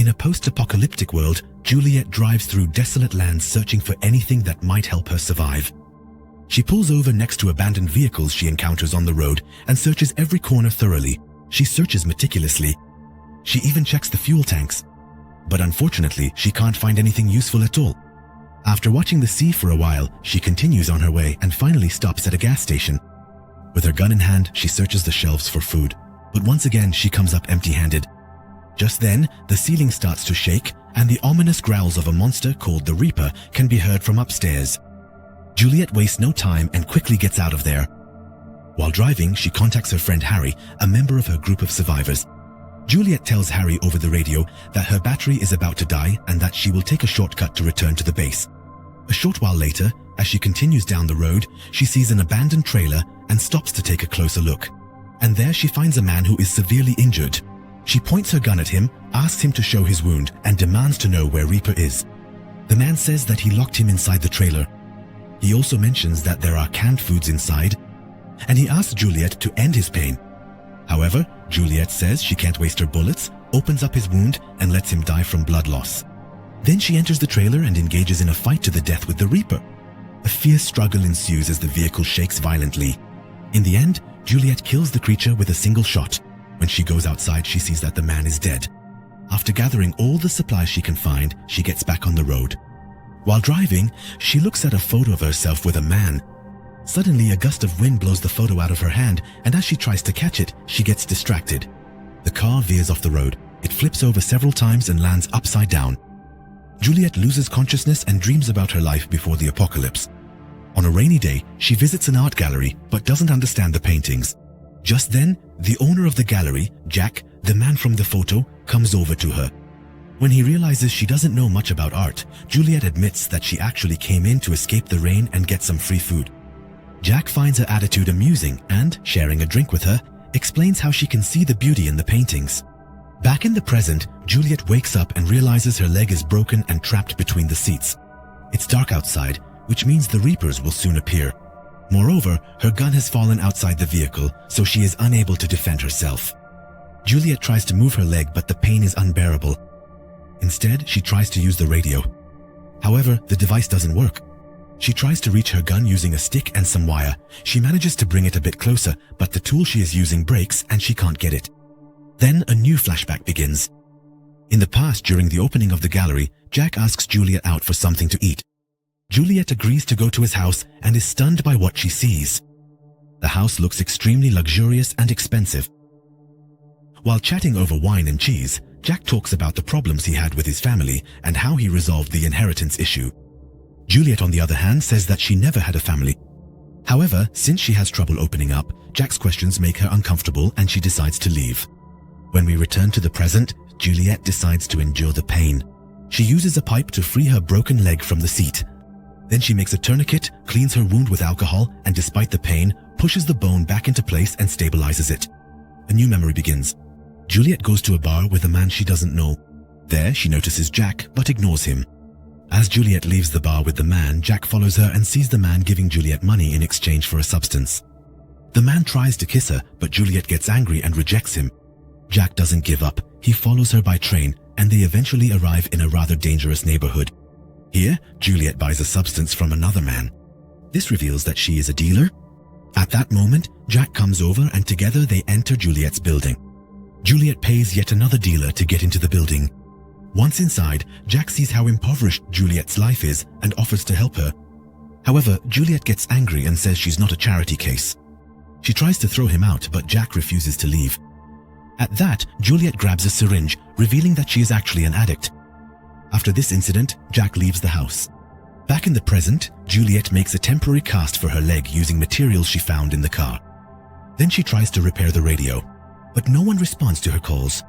In a post-apocalyptic world, Juliette drives through desolate lands searching for anything that might help her survive. She pulls over next to abandoned vehicles she encounters on the road and searches every corner thoroughly. She searches meticulously. She even checks the fuel tanks. But unfortunately, she can't find anything useful at all. After watching the sea for a while, she continues on her way and finally stops at a gas station. With her gun in hand, she searches the shelves for food. But once again, she comes up empty-handed. Just then, the ceiling starts to shake and the ominous growls of a monster called the Reaper can be heard from upstairs. Juliette wastes no time and quickly gets out of there. While driving, she contacts her friend Harry, a member of her group of survivors. Juliette tells Harry over the radio that her battery is about to die and that she will take a shortcut to return to the base. A short while later, as she continues down the road, she sees an abandoned trailer and stops to take a closer look. And there she finds a man who is severely injured. She points her gun at him, asks him to show his wound, and demands to know where Reaper is. The man says that he locked him inside the trailer. He also mentions that there are canned foods inside, and he asks Juliette to end his pain. However, Juliette says she can't waste her bullets, opens up his wound, and lets him die from blood loss. Then she enters the trailer and engages in a fight to the death with the Reaper. A fierce struggle ensues as the vehicle shakes violently. In the end, Juliette kills the creature with a single shot. When she goes outside, she sees that the man is dead. After gathering all the supplies she can find, she gets back on the road. While driving, she looks at a photo of herself with a man. Suddenly, a gust of wind blows the photo out of her hand, and as she tries to catch it, she gets distracted. The car veers off the road. It flips over several times and lands upside down. Juliette loses consciousness and dreams about her life before the apocalypse. On a rainy day, she visits an art gallery but doesn't understand the paintings. Just then, the owner of the gallery, Jack, the man from the photo, comes over to her. When he realizes she doesn't know much about art, Juliette admits that she actually came in to escape the rain and get some free food. Jack finds her attitude amusing and, sharing a drink with her, explains how she can see the beauty in the paintings. Back in the present, Juliette wakes up and realizes her leg is broken and trapped between the seats. It's dark outside, which means the Reapers will soon appear. Moreover, her gun has fallen outside the vehicle, so she is unable to defend herself. Juliette tries to move her leg, but the pain is unbearable. Instead, she tries to use the radio. However, the device doesn't work. She tries to reach her gun using a stick and some wire. She manages to bring it a bit closer, but the tool she is using breaks and she can't get it. Then a new flashback begins. In the past, during the opening of the gallery, Jack asks Juliette out for something to eat. Juliette agrees to go to his house and is stunned by what she sees. The house looks extremely luxurious and expensive. While chatting over wine and cheese, Jack talks about the problems he had with his family and how he resolved the inheritance issue. Juliette, on the other hand, says that she never had a family. However, since she has trouble opening up, Jack's questions make her uncomfortable and she decides to leave. When we return to the present, Juliette decides to endure the pain. She uses a pipe to free her broken leg from the seat. Then she makes a tourniquet, cleans her wound with alcohol, and despite the pain, pushes the bone back into place and stabilizes it. A new memory begins. Juliette goes to a bar with a man she doesn't know. There, she notices Jack, but ignores him. As Juliette leaves the bar with the man, Jack follows her and sees the man giving Juliette money in exchange for a substance. The man tries to kiss her, but Juliette gets angry and rejects him. Jack doesn't give up. He follows her by train, and they eventually arrive in a rather dangerous neighborhood. Here, Juliette buys a substance from another man. This reveals that she is a dealer. At that moment, Jack comes over and together they enter Juliette's building. Juliette pays yet another dealer to get into the building. Once inside, Jack sees how impoverished Juliette's life is and offers to help her. However, Juliette gets angry and says she's not a charity case. She tries to throw him out, but Jack refuses to leave. At that, Juliette grabs a syringe, revealing that she is actually an addict. After this incident, Jack leaves the house. Back in the present, Juliette makes a temporary cast for her leg using materials she found in the car. Then she tries to repair the radio, but no one responds to her calls.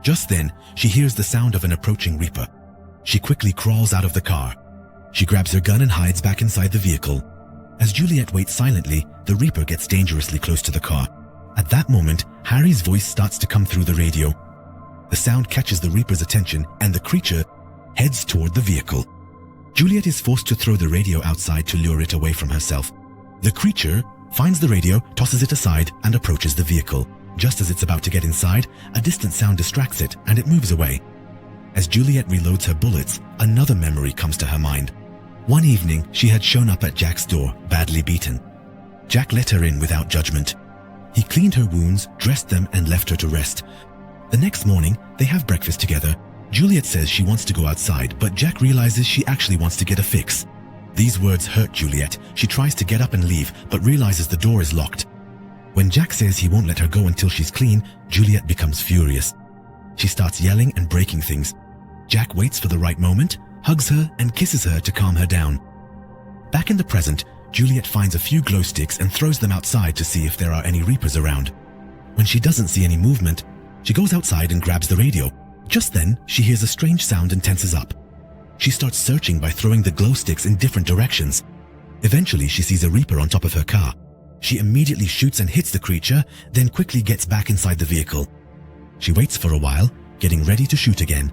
Just then, she hears the sound of an approaching Reaper. She quickly crawls out of the car. She grabs her gun and hides back inside the vehicle. As Juliette waits silently, the Reaper gets dangerously close to the car. At that moment, Harry's voice starts to come through the radio. The sound catches the Reaper's attention and the creature heads toward the vehicle. Juliette is forced to throw the radio outside to lure it away from herself. The creature finds the radio, tosses it aside, and approaches the vehicle. Just as it's about to get inside, a distant sound distracts it and it moves away. As Juliette reloads her bullets, another memory comes to her mind. One evening, she had shown up at Jack's door, badly beaten. Jack let her in without judgment. He cleaned her wounds, dressed them, and left her to rest. The next morning, they have breakfast together. Juliette says she wants to go outside, but Jack realizes she actually wants to get a fix. These words hurt Juliette. She tries to get up and leave, but realizes the door is locked. When Jack says he won't let her go until she's clean, Juliette becomes furious. She starts yelling and breaking things. Jack waits for the right moment, hugs her, and kisses her to calm her down. Back in the present, Juliette finds a few glow sticks and throws them outside to see if there are any Reapers around. When she doesn't see any movement, she goes outside and grabs the radio. Just then, she hears a strange sound and tenses up. She starts searching by throwing the glow sticks in different directions. Eventually, she sees a Reaper on top of her car. She immediately shoots and hits the creature, then quickly gets back inside the vehicle. She waits for a while, getting ready to shoot again.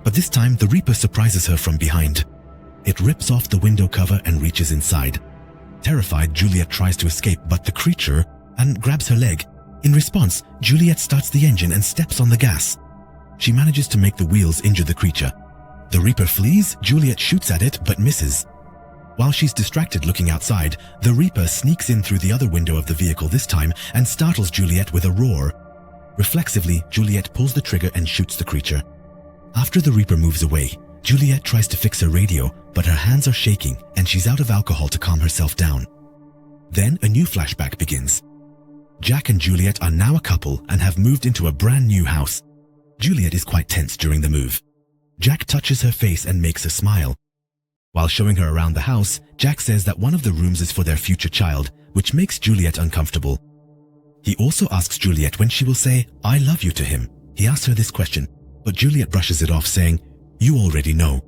But this time, the Reaper surprises her from behind. It rips off the window cover and reaches inside. Terrified, Juliette tries to escape, but the creature grabs her leg. In response, Juliette starts the engine and steps on the gas. She manages to make the wheels injure the creature. The Reaper flees, Juliette shoots at it but misses. While she's distracted looking outside, the Reaper sneaks in through the other window of the vehicle this time and startles Juliette with a roar. Reflexively, Juliette pulls the trigger and shoots the creature. After the Reaper moves away, Juliette tries to fix her radio, but her hands are shaking and she's out of alcohol to calm herself down. Then a new flashback begins. Jack and Juliette are now a couple and have moved into a brand new house. Juliette is quite tense during the move. Jack touches her face and makes her smile. While showing her around the house, Jack says that one of the rooms is for their future child, which makes Juliette uncomfortable. He also asks Juliette when she will say, "I love you" to him. He asks her this question, but Juliette brushes it off saying, "You already know."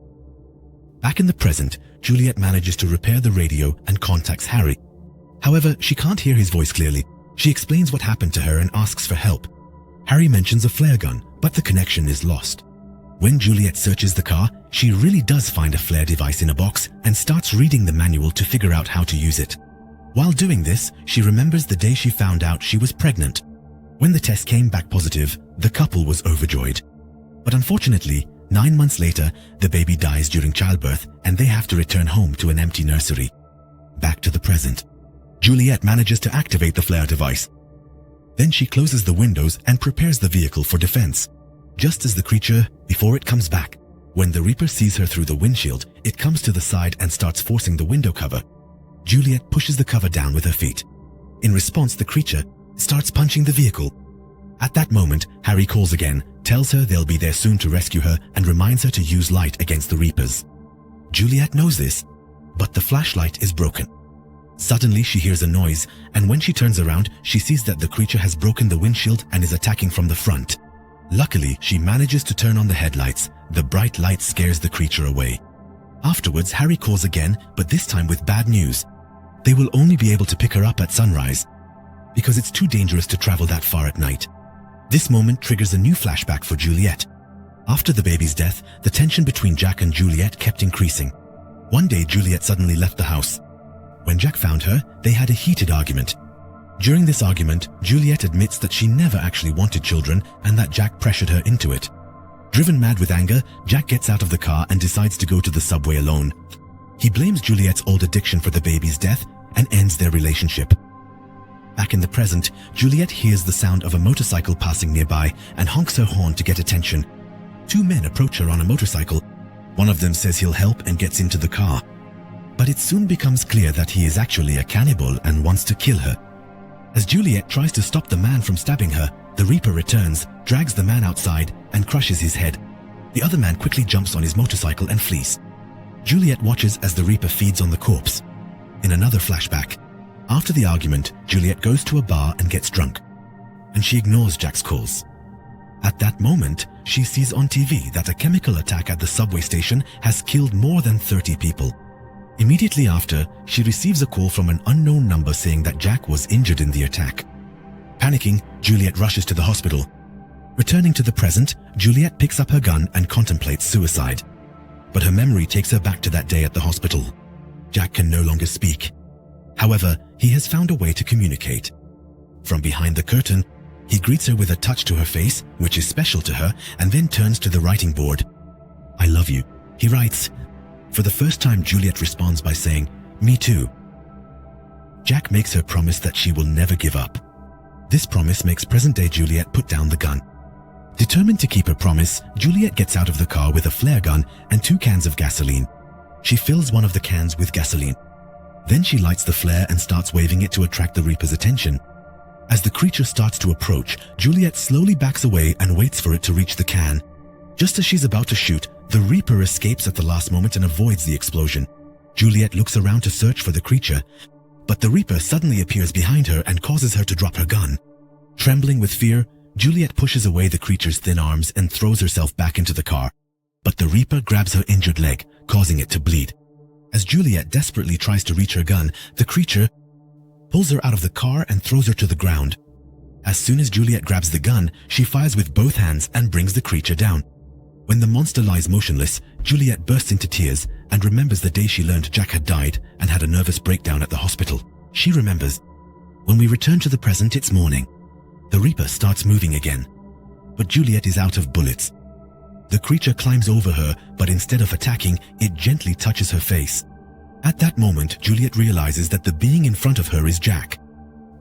Back in the present, Juliette manages to repair the radio and contacts Harry. However, she can't hear his voice clearly. She explains what happened to her and asks for help. Harry mentions a flare gun, but the connection is lost. When Juliette searches the car, she really does find a flare device in a box and starts reading the manual to figure out how to use it. While doing this, she remembers the day she found out she was pregnant. When the test came back positive, the couple was overjoyed. But unfortunately, 9 months later, the baby dies during childbirth and they have to return home to an empty nursery. Back to the present. Juliette manages to activate the flare device. Then she closes the windows and prepares the vehicle for defense. Just as the creature, before it comes back. When the Reaper sees her through the windshield, it comes to the side and starts forcing the window cover. Juliette pushes the cover down with her feet. In response, the creature starts punching the vehicle. At that moment, Harry calls again, tells her they'll be there soon to rescue her, and reminds her to use light against the Reapers. Juliette knows this, but the flashlight is broken. Suddenly, she hears a noise, and when she turns around, she sees that the creature has broken the windshield and is attacking from the front. Luckily, she manages to turn on the headlights. The bright light scares the creature away. Afterwards, Harry calls again, but this time with bad news. They will only be able to pick her up at sunrise, because it's too dangerous to travel that far at night. This moment triggers a new flashback for Juliette. After the baby's death, the tension between Jack and Juliette kept increasing. One day, Juliette suddenly left the house. When Jack found her, they had a heated argument. During this argument, Juliette admits that she never actually wanted children and that Jack pressured her into it. Driven mad with anger, Jack gets out of the car and decides to go to the subway alone. He blames Juliette's old addiction for the baby's death and ends their relationship. Back in the present, Juliette hears the sound of a motorcycle passing nearby and honks her horn to get attention. 2 men approach her on a motorcycle. One of them says he'll help and gets into the car. But it soon becomes clear that he is actually a cannibal and wants to kill her. As Juliette tries to stop the man from stabbing her, the Reaper returns, drags the man outside, and crushes his head. The other man quickly jumps on his motorcycle and flees. Juliette watches as the Reaper feeds on the corpse. In another flashback, after the argument, Juliette goes to a bar and gets drunk, and she ignores Jack's calls. At that moment, she sees on TV that a chemical attack at the subway station has killed more than 30 people. Immediately after, she receives a call from an unknown number saying that Jack was injured in the attack. Panicking, Juliette rushes to the hospital. Returning to the present, Juliette picks up her gun and contemplates suicide. But her memory takes her back to that day at the hospital. Jack can no longer speak. However, he has found a way to communicate. From behind the curtain, he greets her with a touch to her face, which is special to her, and then turns to the writing board. I love you. He writes. For the first time, Juliette responds by saying, me too. Jack makes her promise that she will never give up. This promise makes present-day Juliette put down the gun. Determined to keep her promise, Juliette gets out of the car with a flare gun and 2 cans of gasoline. She fills one of the cans with gasoline. Then she lights the flare and starts waving it to attract the Reaper's attention. As the creature starts to approach, Juliette slowly backs away and waits for it to reach the can. Just as she's about to shoot, the Reaper escapes at the last moment and avoids the explosion. Juliette looks around to search for the creature, but the Reaper suddenly appears behind her and causes her to drop her gun. Trembling with fear, Juliette pushes away the creature's thin arms and throws herself back into the car. But the Reaper grabs her injured leg, causing it to bleed. As Juliette desperately tries to reach her gun, the creature pulls her out of the car and throws her to the ground. As soon as Juliette grabs the gun, she fires with both hands and brings the creature down. When the monster lies motionless, Juliette bursts into tears and remembers the day she learned Jack had died and had a nervous breakdown at the hospital. She remembers. When we return to the present, it's morning. The Reaper starts moving again, but Juliette is out of bullets. The creature climbs over her, but instead of attacking, it gently touches her face. At that moment, Juliette realizes that the being in front of her is Jack.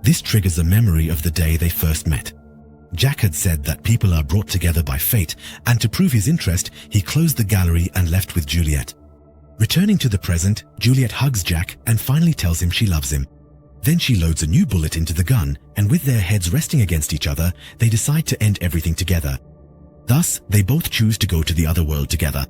This triggers a memory of the day they first met. Jack had said that people are brought together by fate, and to prove his interest, he closed the gallery and left with Juliette. Returning to the present, Juliette hugs Jack and finally tells him she loves him. Then she loads a new bullet into the gun, and with their heads resting against each other, they decide to end everything together. Thus, they both choose to go to the other world together.